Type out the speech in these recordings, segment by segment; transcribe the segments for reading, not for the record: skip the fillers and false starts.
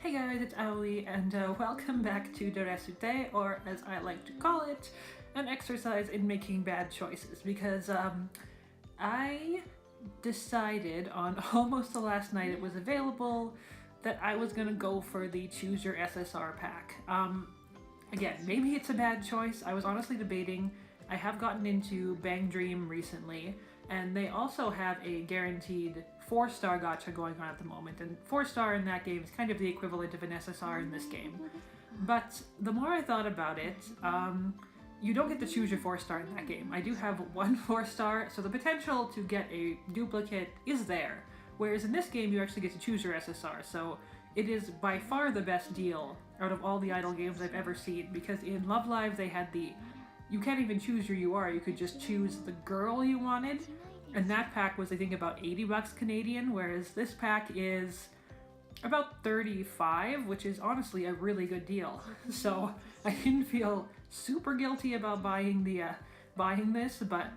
Hey guys, it's Aoi, and welcome back to Dere, or as I like to call it, an exercise in making bad choices, because I decided on almost the last night it was available that I was gonna go for the Choose-Your-SSR pack. Again, maybe it's a bad choice. I was honestly debating. I have gotten into Bang Dream recently, and they also have a guaranteed 4-star gacha going on at the moment, and 4-star in that game is kind of the equivalent of an SSR in this game. But the more I thought about it, you don't get to choose your 4-star in that game. I do have one 4-star, so the potential to get a duplicate is there. Whereas in this game, you actually get to choose your SSR, so it is by far the best deal out of all the idol games I've ever seen, because in Love Live they had you can't even choose your UR, you could just choose the girl you wanted, and that pack was I think about 80 bucks Canadian, whereas this pack is about 35, which is honestly a really good deal. So I didn't feel super guilty about buying this, but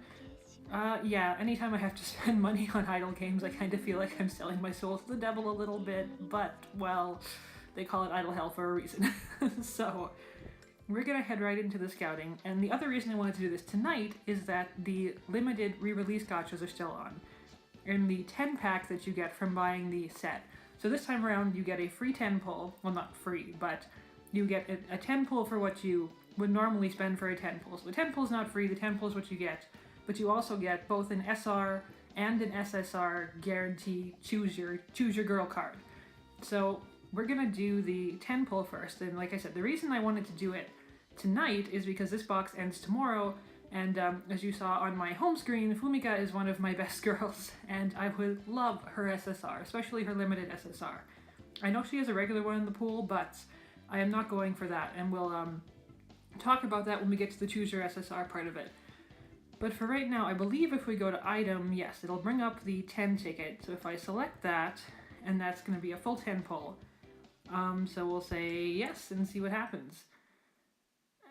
yeah, anytime I have to spend money on idle games, I kind of feel like I'm selling my soul to the devil a little bit, but, well, they call it idle hell for a reason. So we're gonna head right into the scouting, and the other reason I wanted to do this tonight is that the limited re-release gachas are still on, in the 10 pack that you get from buying the set. So this time around you get a free 10 pull, well not free, but you get a 10 pull for what you would normally spend for a 10 pull. So the 10 pull is not free, the 10 pull is what you get, but you also get both an SR and an SSR guarantee choose your girl card. So we're gonna do the 10 pull first, and like I said, the reason I wanted to do it tonight is because this box ends tomorrow, and as you saw on my home screen, Fumika is one of my best girls, and I would love her SSR, especially her limited SSR. I know she has a regular one in the pool, but I am not going for that, and we'll talk about that when we get to the Choose Your SSR part of it. But for right now, I believe if we go to item, yes, it'll bring up the 10 ticket, so if I select that, and that's going to be a full 10 pull, so we'll say yes and see what happens.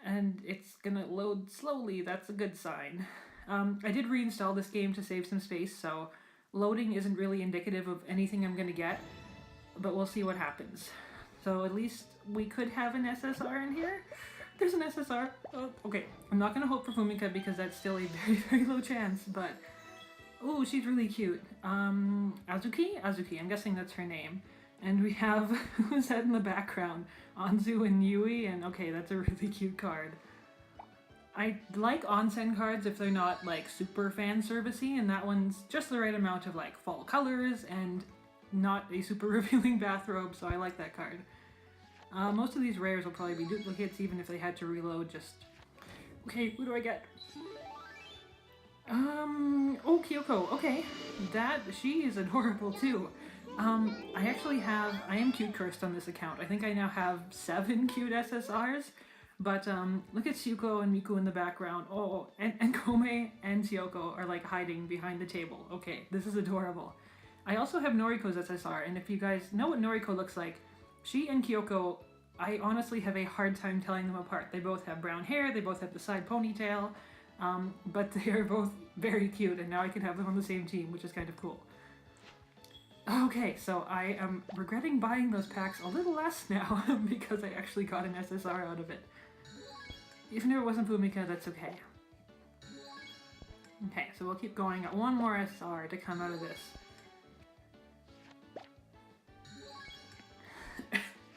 And it's gonna load slowly, that's a good sign. I did reinstall this game to save some space, so loading isn't really indicative of anything I'm gonna get, but we'll see what happens. So at least we could have an SSR in here. There's an SSR. Oh, okay, I'm not gonna hope for Fumika because that's still a very, very low chance, but oh, she's really cute. Azuki, I'm guessing that's her name. And we have, who's that in the background? Anzu and Yui, and okay, that's a really cute card. I like onsen cards if they're not like super fan servicey, and that one's just the right amount of like fall colors and not a super revealing bathrobe, so I like that card. Most of these rares will probably be duplicates even if they had to reload just... Okay, who do I get? Oh, Kyoko, okay. She is adorable too. I am cute cursed on this account. I think I now have 7 cute SSRs, but look at Tsuko and Miku in the background. Oh, and Kome and Kyoko are like hiding behind the table. Okay, this is adorable. I also have Noriko's SSR, and if you guys know what Noriko looks like, she and Kyoko, I honestly have a hard time telling them apart. They both have brown hair, they both have the side ponytail, but they are both very cute, and now I can have them on the same team, which is kind of cool. Okay, so I am regretting buying those packs a little less now because I actually got an SSR out of it. Even if it wasn't Fumika, that's okay. Okay, so we'll keep going. Got one more SR to come out of this.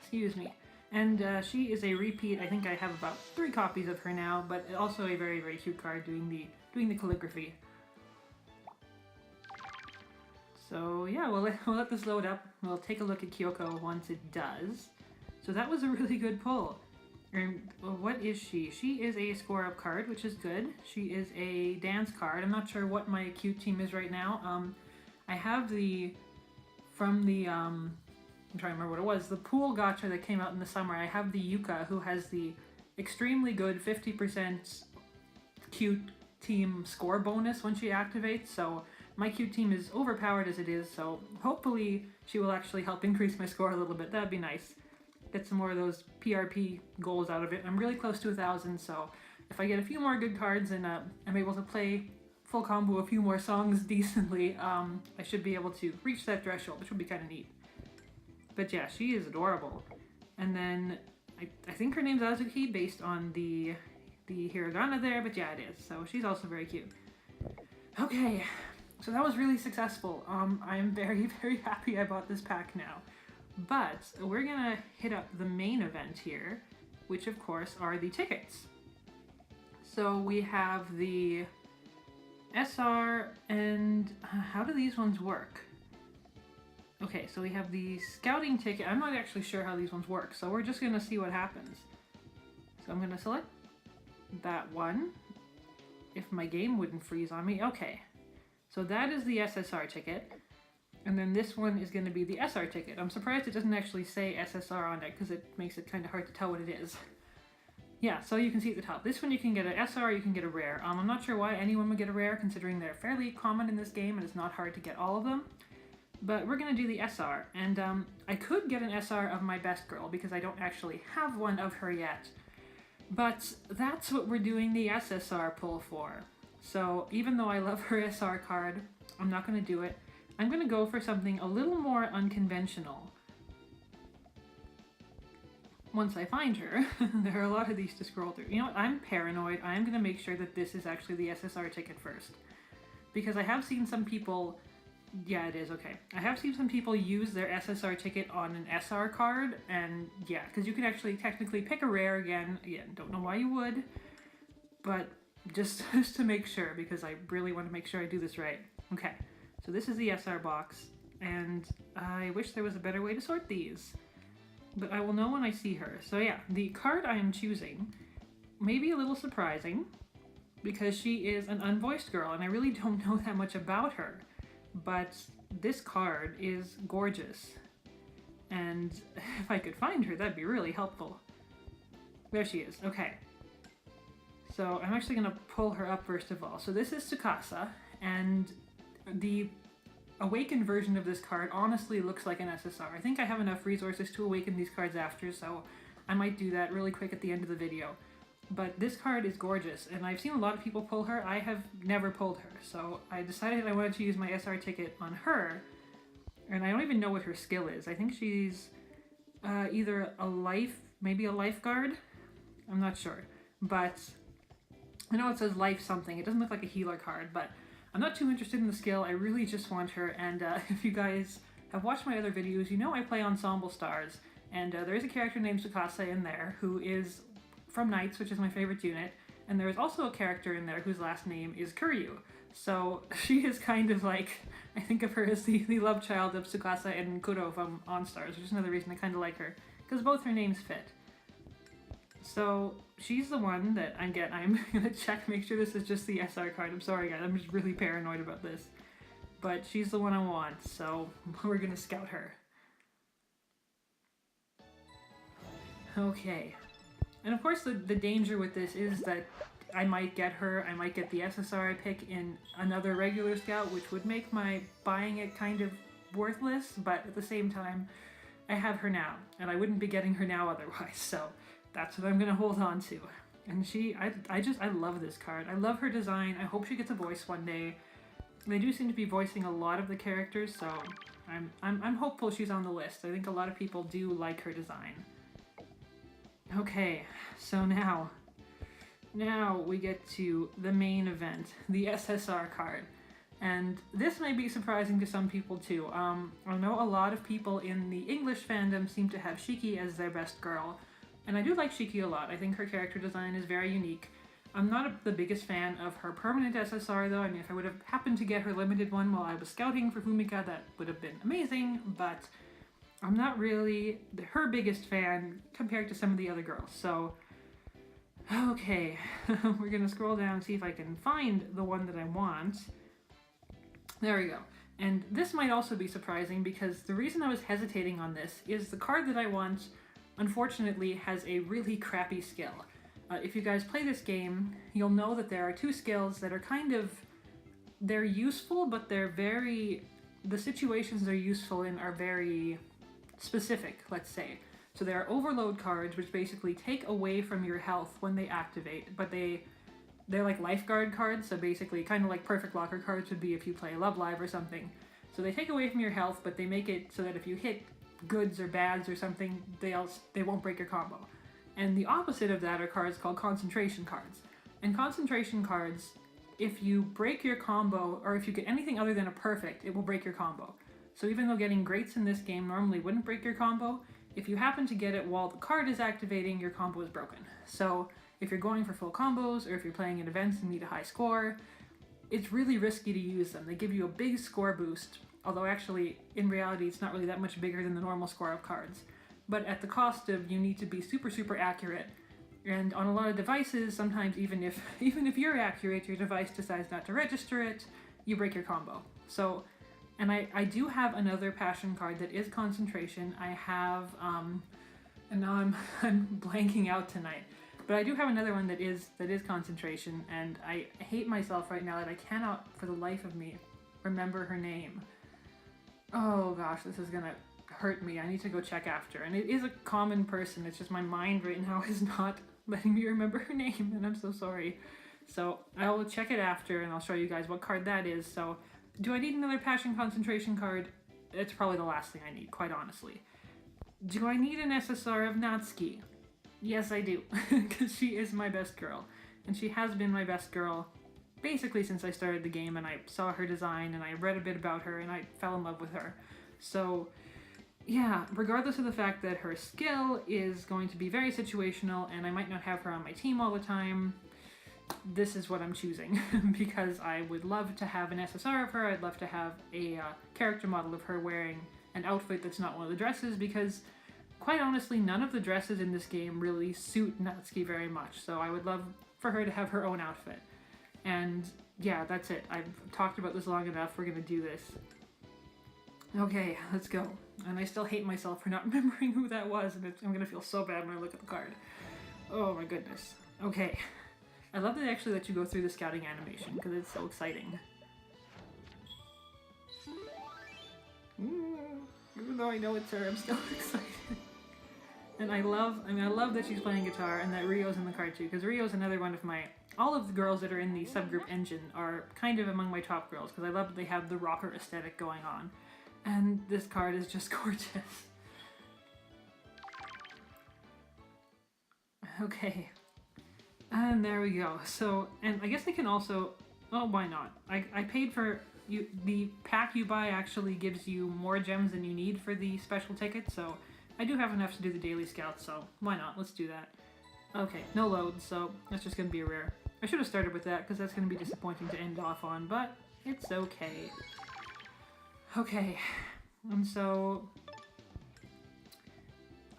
Excuse me. And she is a repeat. I think I have about 3 copies of her now, but also a very, very cute card doing the calligraphy. So yeah, we'll let this load up. We'll take a look at Kyoko once it does. So that was a really good pull. And what is she? She is a score-up card, which is good. She is a dance card. I'm not sure what my cute team is right now. I have I'm trying to remember what it was, the pool gacha that came out in the summer. I have the Yuka, who has the extremely good 50% cute team score bonus when she activates, so my cute team is overpowered as it is, so hopefully she will actually help increase my score a little bit. That'd be nice. Get some more of those PRP goals out of it. I'm really close to 1,000, so if I get a few more good cards and I'm able to play full combo a few more songs decently, I should be able to reach that threshold, which would be kind of neat. But yeah, she is adorable. And then I think her name's Azuki based on the hiragana there, but yeah, it is. So she's also very cute. Okay, so that was really successful. I'm very, very happy I bought this pack now. But we're gonna hit up the main event here, which of course are the tickets. So we have the SR and how do these ones work? Okay, so we have the scouting ticket. I'm not actually sure how these ones work, so we're just gonna see what happens. So I'm gonna select that one. If my game wouldn't freeze on me. Okay, so that is the SSR ticket. And then this one is gonna be the SR ticket. I'm surprised it doesn't actually say SSR on it because it makes it kind of hard to tell what it is. Yeah, so you can see at the top. This one you can get an SR, you can get a rare. I'm not sure why anyone would get a rare considering they're fairly common in this game and it's not hard to get all of them. But we're gonna do the SR, and I could get an SR of my best girl because I don't actually have one of her yet. But that's what we're doing the SSR pull for. So even though I love her SR card, I'm not gonna do it. I'm gonna go for something a little more unconventional. Once I find her, there are a lot of these to scroll through. You know what, I'm paranoid. I'm gonna make sure that this is actually the SSR ticket first. Because I have seen some people, yeah, it is, okay. I have seen some people use their SSR ticket on an SR card, and yeah, because you can actually technically pick a rare again. Again, don't know why you would, but just to make sure, because I really want to make sure I do this right. Okay, so this is the SR box, and I wish there was a better way to sort these, but I will know when I see her. So yeah, the card I am choosing may be a little surprising, because she is an unvoiced girl, and I really don't know that much about her. But this card is gorgeous, and if I could find her, that'd be really helpful. There she is. Okay, so I'm actually gonna pull her up first of all. So this is Tsukasa, and the awakened version of this card honestly looks like an SSR. I think I have enough resources to awaken these cards after, so I might do that really quick at the end of the video. But this card is gorgeous, and I've seen a lot of people pull her. I have never pulled her, so I decided I wanted to use my SR ticket on her, and I don't even know what her skill is. I think she's either maybe a lifeguard? I'm not sure, but I know it says life something. It doesn't look like a healer card, but I'm not too interested in the skill. I really just want her, and if you guys have watched my other videos, you know I play Ensemble Stars, and there is a character named Tsukasa in there who is from Knights, which is my favorite unit, and there is also a character in there whose last name is Kuryu. So she is kind of like, I think of her as the love child of Tsukasa and Kuro from OnStars, which is another reason I kind of like her, because both her names fit. So she's the one that I'm gonna check, make sure this is just the SR card. I'm sorry guys, I'm just really paranoid about this. But she's the one I want, so we're gonna scout her. Okay. And of course the danger with this is that I might get her, I might get the SSR I pick in another regular scout, which would make my buying it kind of worthless, but at the same time, I have her now, and I wouldn't be getting her now otherwise, so that's what I'm gonna hold on to. And I love this card. I love her design. I hope she gets a voice one day. They do seem to be voicing a lot of the characters, so I'm hopeful she's on the list. I think a lot of people do like her design. Okay, so now we get to the main event, the SSR card. And this may be surprising to some people too. I know a lot of people in the English fandom seem to have Shiki as their best girl, and I do like Shiki a lot. I think her character design is very unique. I'm not the biggest fan of her permanent SSR though. I mean, if I would have happened to get her limited one while I was scouting for Fumika, that would have been amazing, but I'm not really her biggest fan compared to some of the other girls, so okay, we're gonna scroll down and see if I can find the one that I want. There we go. And this might also be surprising because the reason I was hesitating on this is the card that I want, unfortunately, has a really crappy skill. If you guys play this game, you'll know that there are two skills that are kind of, they're useful, but the situations they're useful in are very specific, let's say. So there are overload cards, which basically take away from your health when they activate, but they're like lifeguard cards, so basically kind of like perfect locker cards would be if you play Love Live or something. So they take away from your health, but they make it so that if you hit goods or bads or something, they won't break your combo. And the opposite of that are cards called concentration cards. And concentration cards, if you break your combo, or if you get anything other than a perfect, it will break your combo. So even though getting greats in this game normally wouldn't break your combo, if you happen to get it while the card is activating, your combo is broken. So if you're going for full combos, or if you're playing in events and need a high score, it's really risky to use them. They give you a big score boost, although actually, in reality, it's not really that much bigger than the normal score of cards. But at the cost of you need to be super, super accurate. And on a lot of devices, sometimes even if you're accurate, your device decides not to register it, you break your combo. So, and I do have another passion card that is concentration. I have, and now I'm blanking out tonight. But I do have another one that is concentration, and I hate myself right now that I cannot, for the life of me, remember her name. Oh gosh, this is gonna hurt me. I need to go check after. And it is a common person, it's just my mind right now is not letting me remember her name, and I'm so sorry. So I will check it after, and I'll show you guys what card that is. So, do I need another passion concentration card? It's probably the last thing I need, quite honestly. Do I need an SSR of Natsuki? Yes, I do, because she is my best girl. And she has been my best girl basically since I started the game, and I saw her design, and I read a bit about her, and I fell in love with her. So, yeah, regardless of the fact that her skill is going to be very situational, and I might not have her on my team all the time, this is what I'm choosing, because I would love to have an SSR of her. I'd love to have a character model of her wearing an outfit that's not one of the dresses, because quite honestly, none of the dresses in this game really suit Natsuki very much, so I would love for her to have her own outfit. And yeah, that's it. I've talked about this long enough. We're gonna do this. Okay, let's go. And I still hate myself for not remembering who that was, and I'm gonna feel so bad when I look at the card. Oh my goodness. Okay. I love that they actually let you go through the scouting animation, because it's so exciting. Even though I know it's her, I'm still excited. And I love that she's playing guitar and that Rio's in the card too, because Rio's another one of my... All of the girls that are in the subgroup Engine are kind of among my top girls, because I love that they have the rocker aesthetic going on. And this card is just gorgeous. Okay. And there we go. So, and I guess they can also... Oh, why not? I paid for... The pack you buy actually gives you more gems than you need for the special ticket, so I do have enough to do the daily scouts, so why not? Let's do that. Okay, no loads, so that's just going to be a rare. I should have started with that, because that's going to be disappointing to end off on, but it's okay. Okay, and so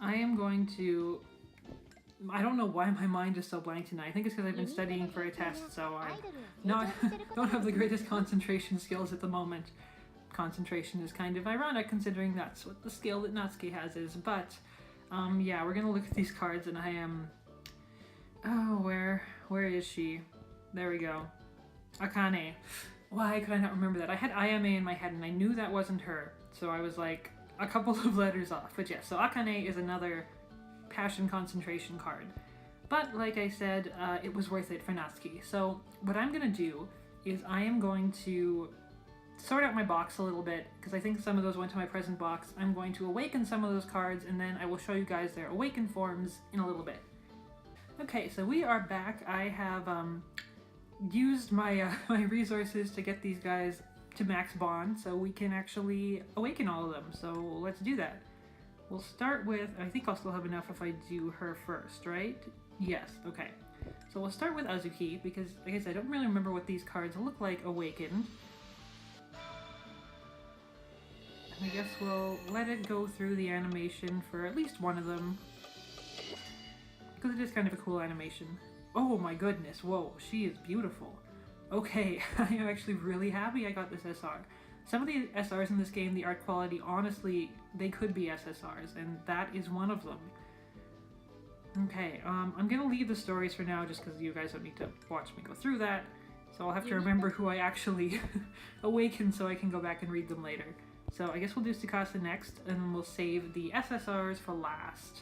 I am going to... I don't know why my mind is so blank tonight. I think it's because I've been studying for a test, so I don't have the greatest concentration skills at the moment. Concentration is kind of ironic considering that's what the skill that Natsuki has is, but yeah, we're gonna look at these cards, and I am... Oh, where is she? There we go. Akane. Why could I not remember that? I had Ayame in my head, and I knew that wasn't her, so I was like a couple of letters off. But yes, so Akane is another passion concentration card. But like I said, it was worth it for Natsuki. So what I'm gonna do is I am going to sort out my box a little bit, because I think some of those went to my present box. I'm going to awaken some of those cards, and then I will show you guys their awaken forms in a little bit. Okay, so we are back. I have used my my resources to get these guys to max bond, so we can actually awaken all of them. So let's do that. We'll start with, I think I'll still have enough if I do her first, right? Yes, okay. So we'll start with Azuki, because like I said, I don't really remember what these cards look like awakened. I guess we'll let it go through the animation for at least one of them, because it is kind of a cool animation. Oh my goodness, whoa, she is beautiful. Okay, I am actually really happy I got this SR. Some of the SRs in this game, the art quality, honestly, they could be SSRs, and that is one of them. Okay, I'm gonna leave the stories for now just because you guys don't need to watch me go through that, so I'll have to remember who I actually awakened so I can go back and read them later. So I guess we'll do Tsukasa next, and then we'll save the SSRs for last.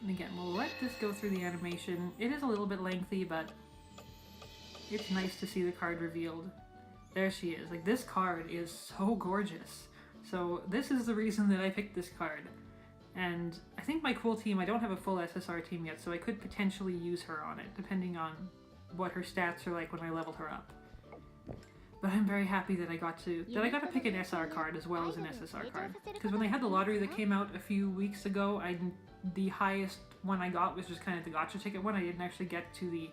And again, we'll let this go through the animation. It is a little bit lengthy, but it's nice to see the card revealed. There she is. Like, this card is so gorgeous. So this is the reason that I picked this card. And I think my cool team, I don't have a full SSR team yet, so I could potentially use her on it, depending on what her stats are like when I leveled her up. But I'm very happy that I got to pick an Ssr card as well as an SSR card. Because when they had the lottery that came out a few weeks ago, the highest one I got was just kind of the gotcha ticket one. I didn't actually get to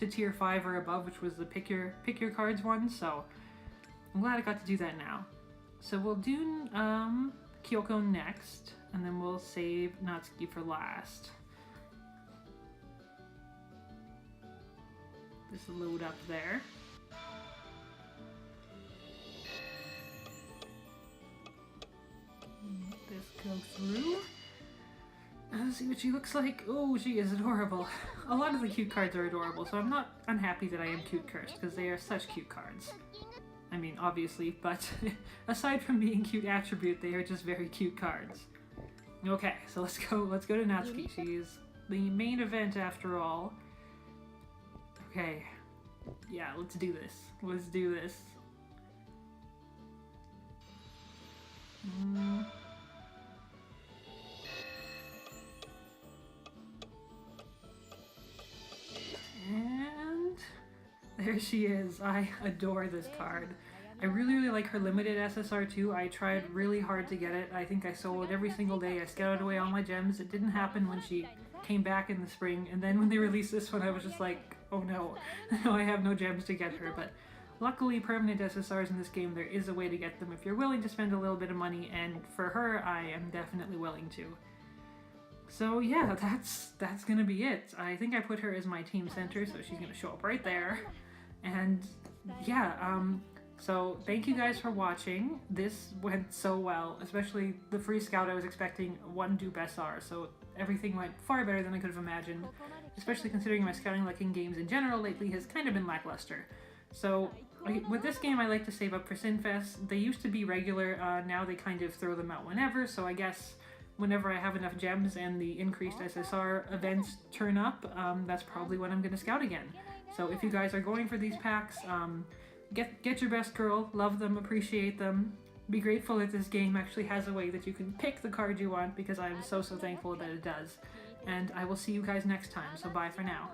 tier 5 or above, which was the pick your cards one, so I'm glad I got to do that now. So we'll do Kyoko next, and then we'll save Natsuki for last. Just load up there. Let this go through. Let's see what she looks like. Oh, she is adorable. A lot of the cute cards are adorable, so I'm not unhappy that I am cute cursed, because they are such cute cards. I mean, obviously, but aside from being cute attribute, they are just very cute cards. Okay, so let's go to Natsuki. She's the main event after all. Okay. Yeah, let's do this. Let's do this. And there she is. I adore this card. I really like her limited SSR too. I tried really hard to get it. I think I soloed every single day. I scouted away all my gems. It didn't happen when she came back in the spring, and then when they released this one I was just like, oh no, I have no gems to get her. But luckily, permanent SSRs in this game, there is a way to get them if you're willing to spend a little bit of money, and for her, I am definitely willing to. So yeah, that's gonna be it. I think I put her as my team center, so she's gonna show up right there. And yeah, so thank you guys for watching. This went so well, especially the free scout. I was expecting one dupe SR, so everything went far better than I could have imagined, especially considering my scouting luck in games in general lately has kind of been lackluster. So with this game, I like to save up for Sinfest. They used to be regular, now they kind of throw them out whenever, so I guess whenever I have enough gems and the increased SSR events turn up, that's probably when I'm going to scout again. So if you guys are going for these packs, get your best girl, love them, appreciate them, be grateful that this game actually has a way that you can pick the card you want, because I'm so thankful that it does. And I will see you guys next time, so bye for now.